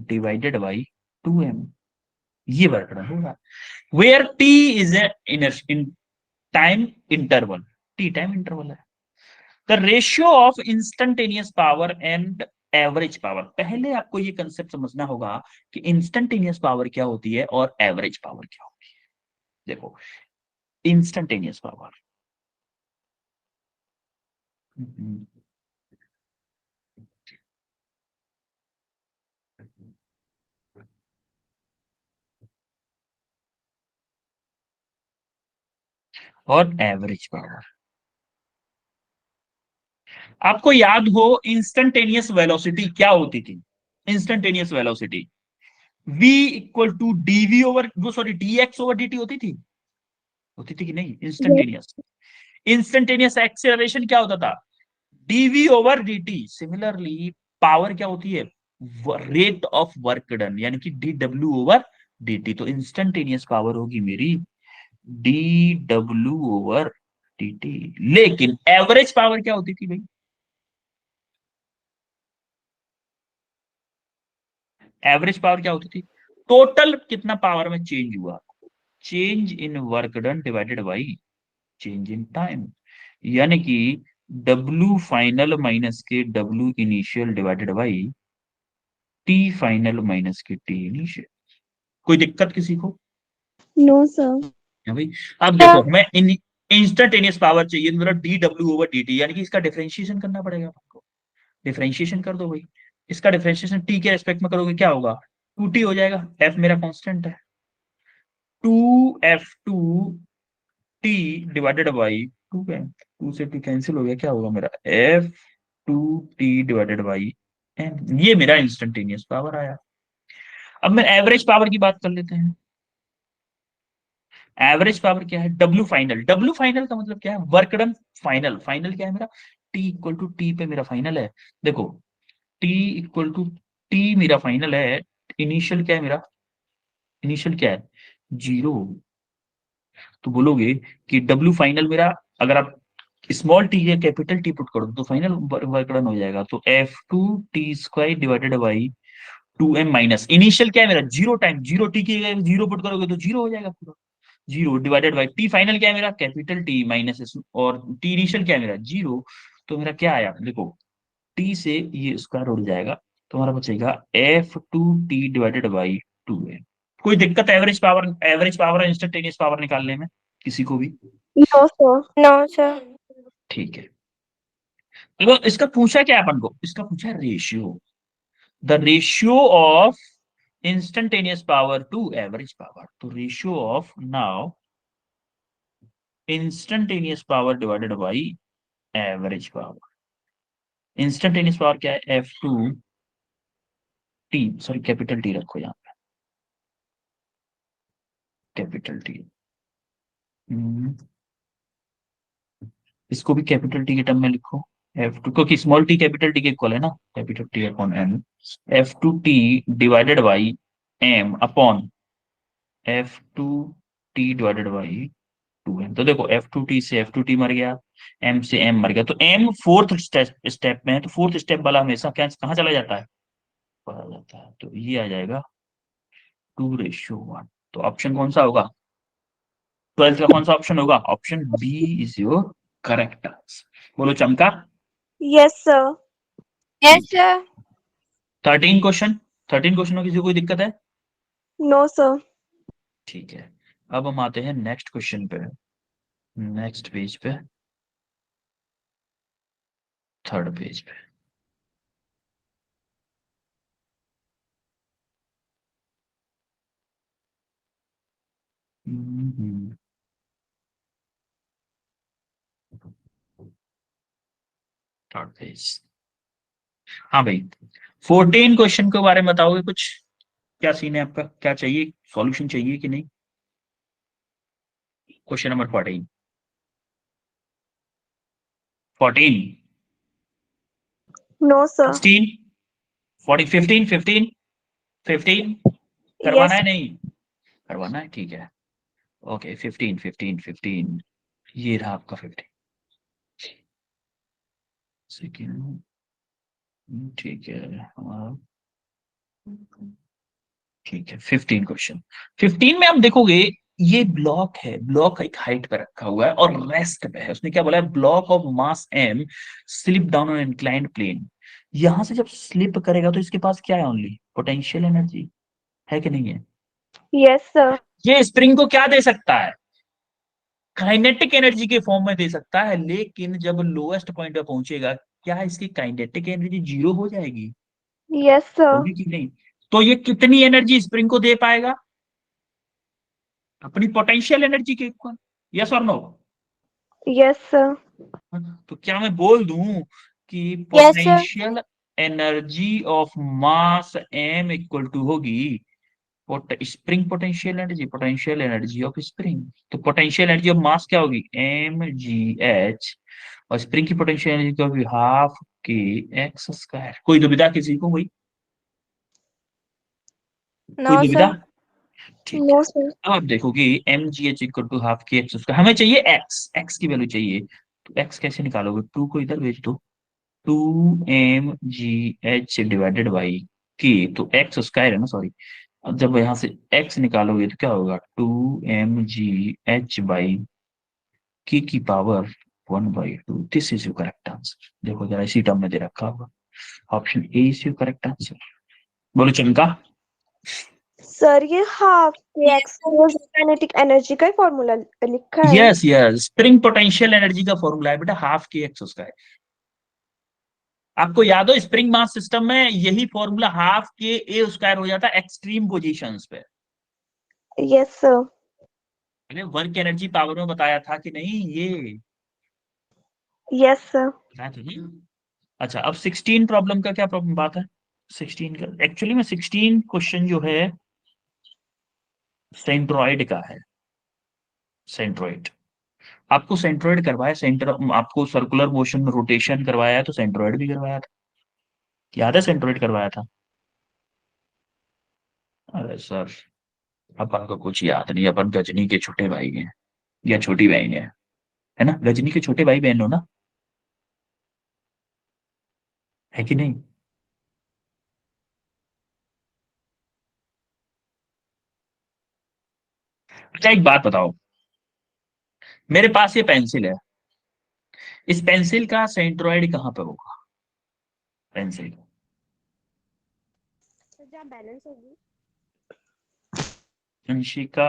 divided by 2m, ये वर्क डन होगा। Where T is in time interval, T time interval है। The ratio of instantaneous power and average power, पहले आपको ये कंसेप्ट समझना होगा कि इंस्टेंटेनियस पावर क्या होती है और एवरेज पावर क्या होती है। देखो, इंस्टेंटेनियस पावर, और एवरेज पावर। आपको याद हो इंस्टेंटेनियस वेलोसिटी क्या होती थी? Instantaneous velocity v equal to dv over, वो सॉरी dx ओवर dt होती थी कि नहीं? Yes. इंस्टेंटेनियस, इंस्टेंटेनियस एक्सेलरेशन क्या होता था? dv over dt। Similarly power क्या होती है? रेट ऑफ वर्क डन, यानी कि dw ओवर dt। तो इंस्टेंटेनियस पावर होगी मेरी dw ओवर dt। लेकिन एवरेज पावर क्या होती थी भाई? एवरेज पावर क्या होती थी? टोटल कितना पावर में चेंज हुआ, change in work done divided by change in time, यानी कि W फाइनल माइनस के W initial divided by T final minus के T इनिशियल। कोई दिक्कत किसी को? No, sir. है भाई। अब क्या? देखो, मैं इन इंस्टेंटेनियस पावर चाहिए तो मेरा dw ओवर dt, यानी कि इसका डिफरेंशिएशन करना पड़ेगा आपको। डिफरेंशिएशन कर दो भाई। इसका डिफरेंशिएशन टी के रेस्पेक्ट में करोगे क्या होगा? 2t हो जाएगा, f मेरा कांस्टेंट है। 2f2 टी डिवाइडेड बाई 2 से टी कैंसिल हो गया, क्या होगा मेरा? f2t डिवाइडेड बाई m, ये मेरा इंस्टेंटेनियस पावर आया। अब मैं एवरेज पावर की बात कर लेते हैं। एवरेज पावर क्या है? W final. W फाइनल का मतलब क्या है? Work done final. फाइनल क्या है मेरा? T इक्वल टू टी पे मेरा फाइनल है। देखो, T इक्वल टू टी मेरा फाइनल है। इनिशियल क्या है मेरा? इनिशियल क्या है? 0। तो बोलोगे कि W फाइनल मेरा, अगर आप स्मॉल टी या कैपिटल टी पुट करो तो फाइनल वर्क डन हो जाएगा। तो f2t² divided by 2m minus initial क्या है मेरा? 0 टाइम, 0 टी की 0 पुट करोगे तो 0 हो जाएगा पूरा। 0 डिवाइडेड बाई टी फाइनल क्या है मेरा? कैपिटल टी माइनस, और टी इनिशियल क्या है मेरा? 0। तो मेरा क्या आया देखो, टी से ये स्क्वायर उड़ जाएगा, तुम्हारा बचेगा f2t डिवाइडेड बाई 2m। कोई दिक्कत एवरेज पावर और इंस्टेंटेनियस पावर निकालने में किसी को भी? No, sir. No sir. ठीक है। देखो, इसका पूछा क्या है अपन को? इसका पूछा है ratio, the ratio of instantaneous power to average power. तो ratio of now instantaneous power divided by average power. Instantaneous power क्या है? f2t, सॉरी कैपिटल टी रखो यहाँ पे, कैपिटल टी। इसको भी कैपिटल टी के टर्म में लिखो, f2, क्योंकि स्मॉल टी कैपिटल टी के इक्वल है ना, capital t upon m. f2t divided by m upon f2t divided by 2m। तो देखो, f2t से f2t मर गया, m से m मर गया, तो m फोर्थ स्टेप में है, तो फोर्थ स्टेप वाला हमेशा क्या कहाँ चला जाता है? पढ़ा जाता है। तो ये आ जाएगा 2:1। तो ऑप्शन कौन सा होगा? 12th का कौन सा ऑप्शन होगा? Option B is your correct answer. बोलो चमका। Yes, sir. यस ठीक है। सर। 13 क्वेश्चन, 13 क्वेश्चन में किसी को कोई दिक्कत है? No, sir. ठीक है। अब हम आते हैं नेक्स्ट क्वेश्चन पे, नेक्स्ट पेज पे, थर्ड पेज पे। Third page. हाँ भाई, 14 क्वेश्चन के बारे में बताओगे कुछ? क्या सीन है आपका? क्या चाहिए? सॉल्यूशन चाहिए कि नहीं? Question number 14। 14, No, sir. 16, 40, 15, 15, 15। करवाना Yes. है नहीं? करवाना है, ठीक है। ओके, 15, 15, 15। ये रहा आपका 15 सेकेंड। ठीक है। हाँ, ठीक है, 15 क्वेश्चन। 15 में आप देखोगे ये ब्लॉक है, ब्लॉक एक हाइट पे रखा हुआ है और रेस्ट पे है। उसने क्या बोला है, block of mass m slip down on inclined plane. यहां से जब स्लिप करेगा तो इसके पास क्या है, ओनली पोटेंशियल एनर्जी है कि नहीं है? Yes, sir. ये स्प्रिंग को क्या दे सकता है, काइनेटिक एनर्जी के फॉर्म में दे सकता है, लेकिन जब लोएस्ट पॉइंट पे पहुंचेगा क्या इसकी काइनेटिक एनर्जी जीरो हो जाएगी? Yes, sir. होगी कि नहीं? तो ये कितनी एनर्जी स्प्रिंग को दे पाएगा, अपनी पोटेंशियल एनर्जी के equal. Yes or no? Yes, sir. तो क्या मैं बोल दूं कि Yes, sir. Potential energy of mass M equal to होगी spring potential energy of spring. तो पोटेंशियल एनर्जी ऑफ मास क्या होगी, एम जी एच, और स्प्रिंग की पोटेंशियल एनर्जी क्या होगी, हाफ के एक्स स्क्वायर। कोई दुविधा किसी को, कोई No, दुविधा? sir. ठीक है। No, sir. अब आप देखोगे m ji h equal to half के एक्स स्क्वायर, हमें चाहिए एक्स, एक्स की वैल्यू चाहिए। तो एक्स कैसे निकालोगे, टू को इधर भेज दो, two M G h divided by k, तो एक्स स्क्वायर है ना, सॉरी। अब जब यहां से एक्स निकालोगे तो क्या होगा, two M G h by k की power 1/2। This is your correct answer. देखो जरा इसी टर्म में दे रखा होगा, option A is your correct answer. बोलो चमका। सर ये half k Yes, x sir. Kinetic energy का फॉर्मूला लिखा है। Yes yes, spring potential energy का फॉर्मूला है बेटा, हाफ के एक्स स्क्वायर। आपको याद हो स्प्रिंग मास सिस्टम में यही फॉर्मूला हाफ के ए स्क्वायर हो जाता है एक्सट्रीम पोजीशंस पे। Yes sir. मैंने वर्क एनर्जी पावर में बताया था कि नहीं, ये यस सर। बताया था नहीं? अच्छा, अब 16 प्रॉब्लम का क्या प्रॉब्लम बात है, 16 का एक्चुअली में 16 क्वेश्चन जो है सेंट्रॉइड का है। सेंट्रॉइड आपको सेंट्रॉइड करवाया, सेंटर आपको सर्कुलर मोशन में रोटेशन करवाया है, तो सेंट्रॉइड भी करवाया था, याद है सेंट्रॉइड करवाया था? अरे सर, अपन को कुछ याद नहीं, अपन गजनी के छोटे भाई हैं या छोटी बहन है ना, गजनी के छोटे भाई बहन हो ना, है कि नहीं? अच्छा एक बात बताओ, मेरे पास ये पेंसिल है, इस पेंसिल का सेंट्रोइड कहाँ पे होगा, पेंसिल का? जहाँ बैलेंस होगी। अंशिका,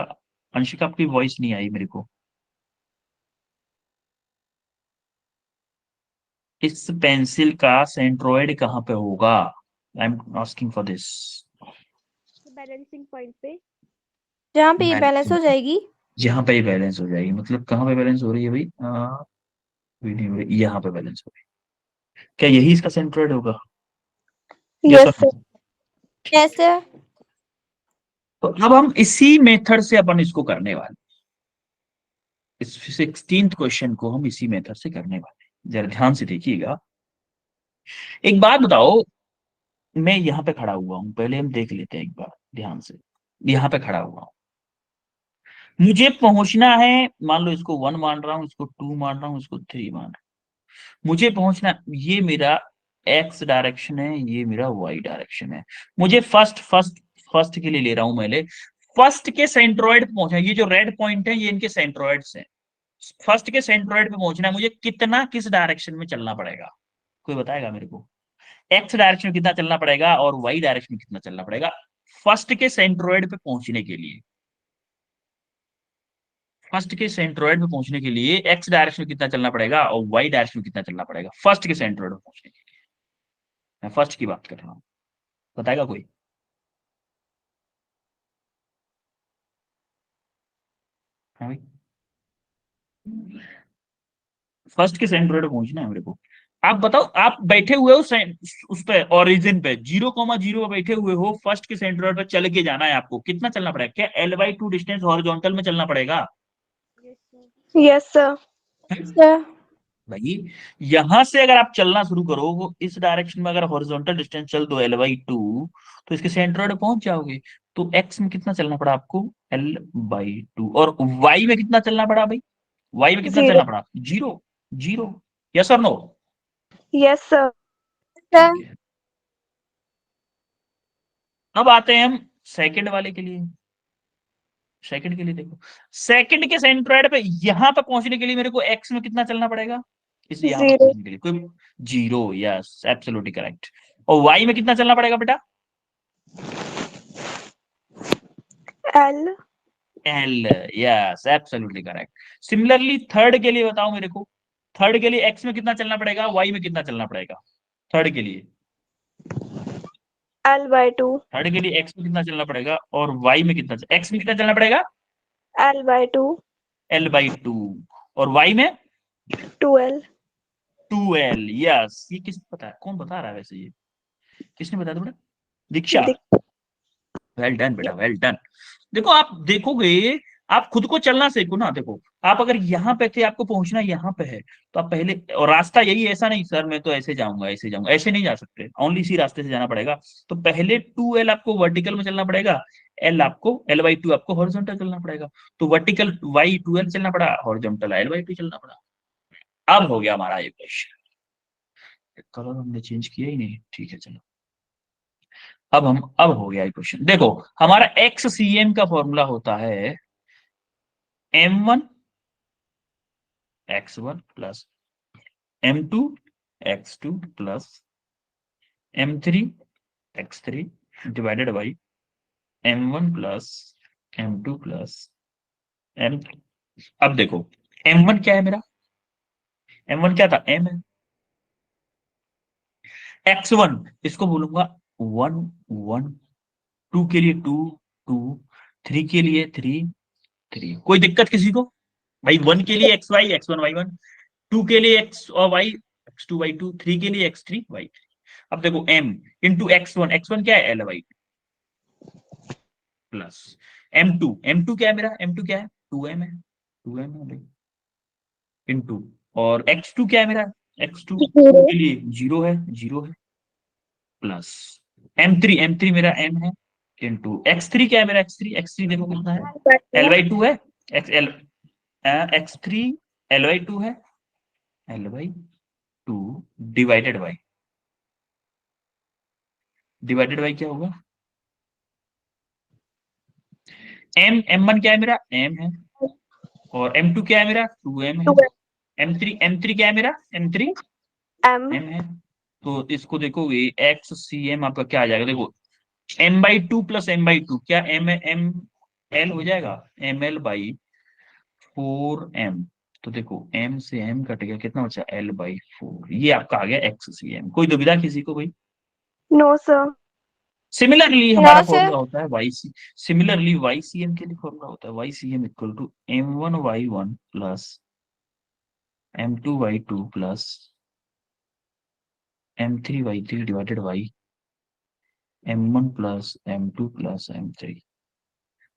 अंशिका आपकी वॉइस नहीं आई मेरे को। इस पेंसिल का सेंट्रोइड कहाँ पे होगा, I am asking for this. Balancing point पे। जहाँ पे ये बैलेंस हो जाएगी। जहाँ पे बैलेंस हो जाएगी, मतलब कहाँ पे बैलेंस हो रही है भाई, यहाँ पे बैलेंस हो रही है, क्या यही इसका सेंट्रोइड होगा? यस यस और सर। नो? Yes, sir. तो अब हम इसी मेथड से अपन इसको करने वाले, इस 16th क्वेश्चन को हम इसी मेथड से करने वाले हैं। जरा ध्यान से देखिएगा। एक बात बताओ, मैं यहाँ पे खड़ा हुआ हूं, पहले हम देख लेते हैं एक बार ध्यान से। यहाँ पे खड़ा हुआ हूं, मुझे पहुंचना है, मान लो इसको 1 मान रहा हूं, इसको 2 मान रहा हूं, इसको 3 मान रहा हूं, मुझे पहुंचना, ये मेरा एक्स डायरेक्शन है, ये मेरा वाई डायरेक्शन है। मुझे फर्स्ट के लिए ले रहा हूं मैं, फर्स्ट के सेंट्रोइड पे पहुंचना, ये जो रेड पॉइंट है ये इनके सेंट्रोइड्स हैं। फर्स्ट के सेंट्रोइड पे पहुंचना है, मुझे कितना किस डायरेक्शन में चलना पड़ेगा, कोई बताएगा मेरे को? एक्स डायरेक्शन में कितना चलना पड़ेगा और वाई डायरेक्शन में कितना चलना पड़ेगा फर्स्ट के सेंट्रोइड पे पहुंचने के लिए? फर्स्ट के सेंट्रोइड पे पहुंचने के लिए एक्स डायरेक्शन में कितना चलना पड़ेगा और वाई डायरेक्शन में कितना चलना पड़ेगा फर्स्ट के सेंट्रोइड पे पहुंचने के लिए? मैं फर्स्ट की बात कर रहा हूं, बताएगा कोई? हाँ भाई, फर्स्ट के सेंट्रोइड पे पहुंचना है मेरे को। आप बताओ, आप बैठे हुए हो उस पे ओरिजिन पे 0,0 पे बैठे हुए हो, फर्स्ट के सेंट्रोइड पे चल के जाना है आपको, कितना चलना पड़ेगा, क्या L/2 डिस्टेंस हॉरिजॉन्टल में चलना पड़ेगा? Yes sir. Sir. भाई यहां से अगर आप चलना शुरू करो इस डायरेक्शन में, अगर हॉरिजॉन्टल डिस्टेंस चल दो L/2, तो इसके सेंट्रोइड पे पहुंच जाओगे। तो एक्स में कितना चलना पड़ा आपको, L/2, और वाई में कितना चलना पड़ा भाई, वाई में कितना जीरो। चलना पड़ा, zero. Zero, yes or no? Yes sir. Sir. ठीक है। अब आते हैं हम सेकंड वाले के लिए। सेकंड के लिए देखो, सेकंड के सेंट्रोइड पे यहां पे पहुंचने के लिए मेरे को एक्स में कितना चलना पड़ेगा, इस यहां पे 0 पहुंचने के लिए कोई 0, यस एब्सोल्युटली करेक्ट। और वाई में कितना चलना पड़ेगा बेटा, L L, yes absolutely correct. Similarly third के लिए बताओ मेरे को, थर्ड के लिए एक्स में कितना चलना पड़ेगा, वाई में कितना चलना पड़ेगा, थर्ड के लिए, L/2 थर्ड के लिए एक्स में कितना चलना पड़ेगा और वाई में कितना, एक्स में कितना चलना पड़ेगा, L/2 L/2, और वाई में 2L 2L, यस। ये किस पता है, कौन बता रहा है वैसे, ये किसने बताया था बेटा, दीक्षा। दिख वेल डन बेटा, वेल डन। देखो आप देखोगे, आप खुद को चलना सीखो ना। देखो आप अगर यहाँ पे थे, आपको पहुंचना यहाँ पे है, तो आप पहले, और रास्ता यही है, ऐसा नहीं सर मैं तो ऐसे जाऊंगा ऐसे जाऊंगा, ऐसे नहीं जा सकते, ओनली इसी रास्ते से जाना पड़ेगा। तो पहले 2L आपको वर्टिकल में चलना पड़ेगा, L/2 आपको हॉरिजॉन्टल चलना पड़ेगा। तो वर्टिकल वाई 2L चलना पड़ा, हॉरिजॉन्टल L/2 चलना पड़ा। अब हो गया हमारा ये क्वेश्चन। कलर हमने चेंज किया ही नहीं, ठीक है चलो। अब हो गया ये क्वेश्चन। देखो हमारा XCM का फॉर्मूला होता है M1 X1 plus M2 X2 plus M3 X3 divided by M1 plus M2 plus M3। अब देखो M1 क्या है मेरा, M1 क्या था, M है। X1 इसको बोलूंगा 1 1, 2 के लिए 2 2, 3 के लिए 3 3। कोई दिक्कत किसी को भाई, 1 के लिए X1 Y1, 2 के लिए X और Y X2 Y2, 3 के लिए X3 Y3। अब देखो M इंटू X1 क्या है L/2 प्लस M2 क्या है मेरा, M2 क्या है 2M है, 2M है भाई, इंटू, और X2 क्या है मेरा, X2 0 के लिए 0 है प्लस M3 मेरा M है, इंटू X3 क्या है मेरा, X3 देखो कितना है L/2 है, XL X3 L/2 है, L/2 डिवाइडेड बाई, क्या होगा, M1 क्या है मेरा M है, और M2 क्या है मेरा 2M है, 2M M3 क्या है मेरा M3 M M है। तो इसको देखोगे XCM आपका क्या आ जाएगा, देखो M/2 प्लस M/2 क्या M है, ML हो जाएगा, ML/4M। तो देखो M से M कट गया, कितना बचा L/4, ये आपका आ गया XCM। कोई दुविधा किसी को भाई। No sir सिमिलरली नो हमारा सर। फॉर्मूला होता है सिमिलरली YCM के लिए फॉर्मूला होता है YCM equal to M1Y1 plus M2Y2 plus M3Y3 divided by M1 plus M2 plus M3।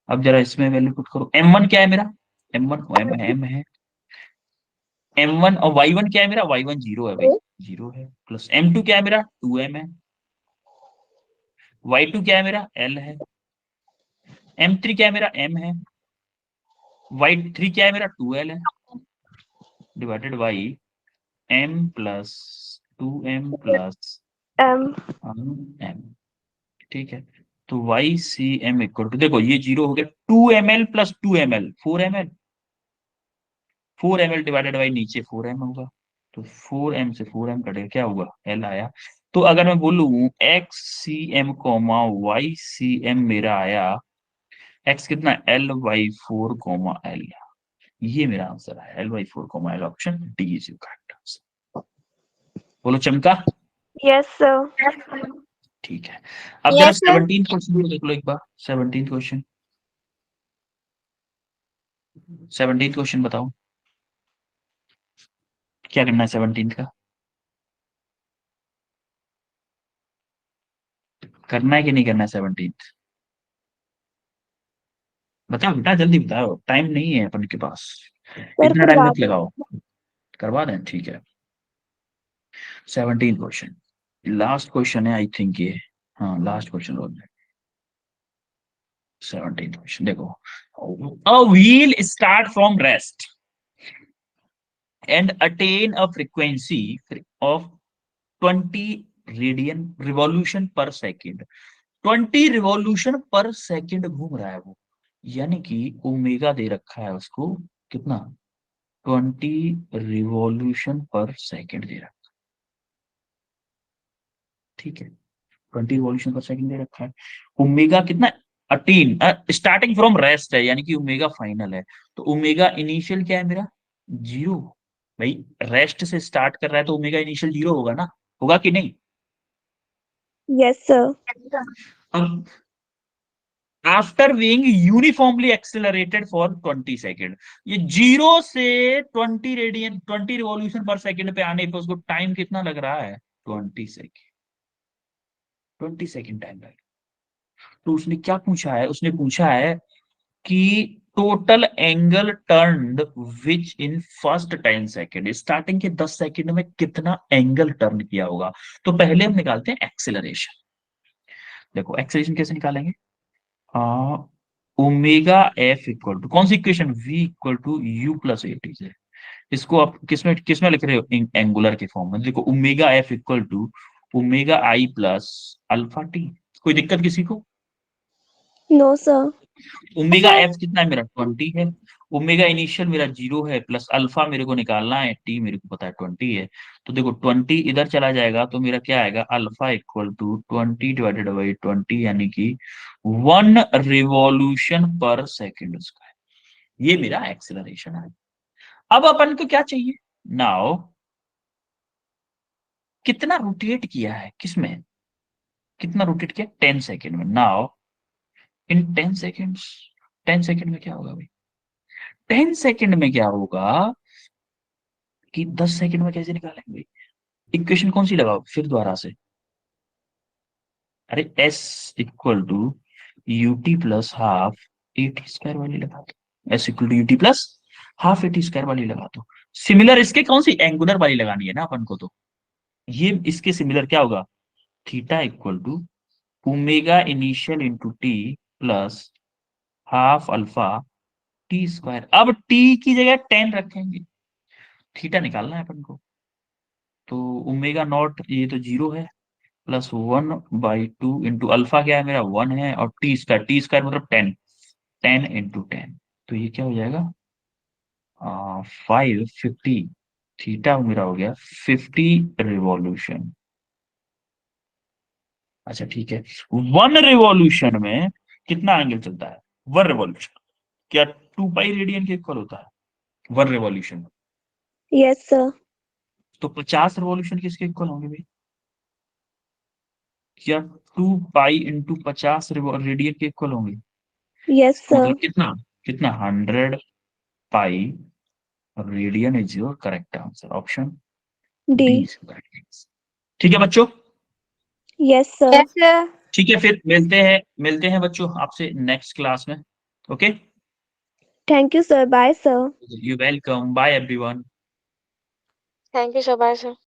अब जरा इसमें वैल्यू पुट करो, M1 क्या है मेरा, M1 M है, M1 और Y1 क्या है मेरा, Y1 0 है भाई, 0 है, प्लस M2 क्या है मेरा 2M है, Y2 क्या है मेरा L है, M3 क्या है मेरा M है, Y3 क्या है मेरा 2L है, divided by M plus 2M plus M M। ठीक है, तो YCM इक्वल टू, देखो ये 0 हो गया, 2ml plus 2ml 4ml, 4ml divided by नीचे 4m होगा। तो 4m से 4m कटेगा, क्या हुआ L आया। तो अगर मैं बोलूं XCM कॉमा YCM मेरा आया, X कितना L/4 L, ये मेरा आंसर है L/4 L, option D is your correct answer. बोलो चमका। yes sir ठीक है, अब जरा यस सर। 17 क्वेश्चन देख लो एक बार, 17 क्वेश्चन, 17 क्वेश्चन बताओ क्या करना है 17 का, करना है कि नहीं करना है 17? बताओ बेटा जल्दी बताओ, टाइम नहीं है अपन के पास, सर इतना टाइम करवा मत दो लगाओ। करवा दें, ठीक है। 17 क्वेश्चन, लास्ट क्वेश्चन है आई थिंक ये, हाँ लास्ट क्वेश्चन हो गया। 17 क्वेश्चन देखो, a wheel start from rest and attain a frequency of 20 radian revolution पर सेकेंड। 20 रिवॉल्यूशन पर सेकंड घूम रहा है वो, यानी कि ओमेगा दे रखा है उसको कितना, 20 रिवॉल्यूशन पर सेकंड दे रखा है, ठीक है, 20 रिवॉल्यूशन पर सेकंड दे रखा है। ओमेगा कितना, 18, स्टार्टिंग फ्रॉम रेस्ट है, यानी कि ओमेगा फाइनल है, तो ओमेगा इनिशियल क्या है मेरा, 0। भाई रेस्ट से स्टार्ट कर रहा है तो ओमेगा इनिशियल 0 होगा ना, होगा कि नहीं। Yes, sir. अब after being uniformly accelerated for 20 second, ये 0 से 20 रेडियन 20 रिवॉल्यूशन पर सेकेंड पे आने पे उसको टाइम कितना लग रहा है, 20 सेकेंड, 20 सेकेंड टाइम लग। तो उसने क्या पूछा है, उसने पूछा है कि total angle turned which in first 10 second, starting के 10 सेकेंड में कितना एंगल टर्न किया होगा। तो पहले हम निकालते हैं एक्सेलरेशन। देखो एक्सेलरेशन कैसे निकालेंगे, ओमेगा एफ इक्वल टू कौन सी equation, v equal to U plus A T से, इसको आप किसमें किसमें लिख रहे हो, एंगुलर के फॉर्म में। देखो omega f equal to omega i plus alpha t, कोई दिक्कत किसी को। No, sir. ओमेगा एफ कितना है मेरा, 20 है, ओमेगा इनिशियल मेरा 0 है, प्लस अल्फा मेरे को निकालना है, टी मेरे को पता है 20 है। तो देखो 20 इधर चला जाएगा तो मेरा क्या आएगा, alpha equal to 20 divided by 20, यानी कि 1 रिवॉल्यूशन पर सेकेंड उसका है। ये मेरा एक्सेलरेशन है। अब अपन को क्या चाहिए, नाउ कितना रोटेट किया है, किसमें कितना रोटेट किया, 10 सेकेंड में। नाउ इन 10 सेकेंड्स, 10 सेकेंड में क्या होगा भाई, 10 सेकेंड में क्या होगा कि 10 सेकेंड में कैसे निकालेंगे, इक्वेशन कौन सी लगाओ फिर दोबारा से, अरे s equal to u t plus half a t square वाली लगा दो, s equal to u t plus half a t square वाली लगा दो। सिमिलर इसके कौन सी, एंगुलर वाली लगानी है ना अपन को, तो ये इसके सिमिलर क्या होगा, theta equal to omega initial into t plus half alpha t square. अब टी की जगह 10 रखेंगे, थीटा निकालना है अपन को, तो ओमेगा नॉट ये तो 0 है, प्लस 1/2 इंटू अल्फा क्या है मेरा 1 है, और टी स्क्वायर मतलब 10, 10 इंटू 10, तो ये क्या हो जाएगा 550, थीटा मेरा हो गया 50 रिवॉल्यूशन। अच्छा ठीक है, 1 रिवॉल्यूशन में कितना एंगल चलता है, 1 रिवॉल्यूशन क्या 2 पाई रेडियन के इक्वल होता है 1 रिवॉल्यूशन। Yes, sir. तो 50 रिवॉल्यूशन किसके इक्वल होंगे भाई, क्या 2 पाई इंटू 50 रेडियन के इक्वल होंगे, Yes, sir. मतलब कितना कितना 100 pi radian is your correct answer, option D. D. ठीक है बच्चों, Yes, sir. Yes, sir. ठीक है, फिर मिलते हैं बच्चों आपसे नेक्स्ट क्लास में। Okay, Thank you, sir. Bye, sir. You welcome, bye everyone. Thank you, sir. Bye, sir.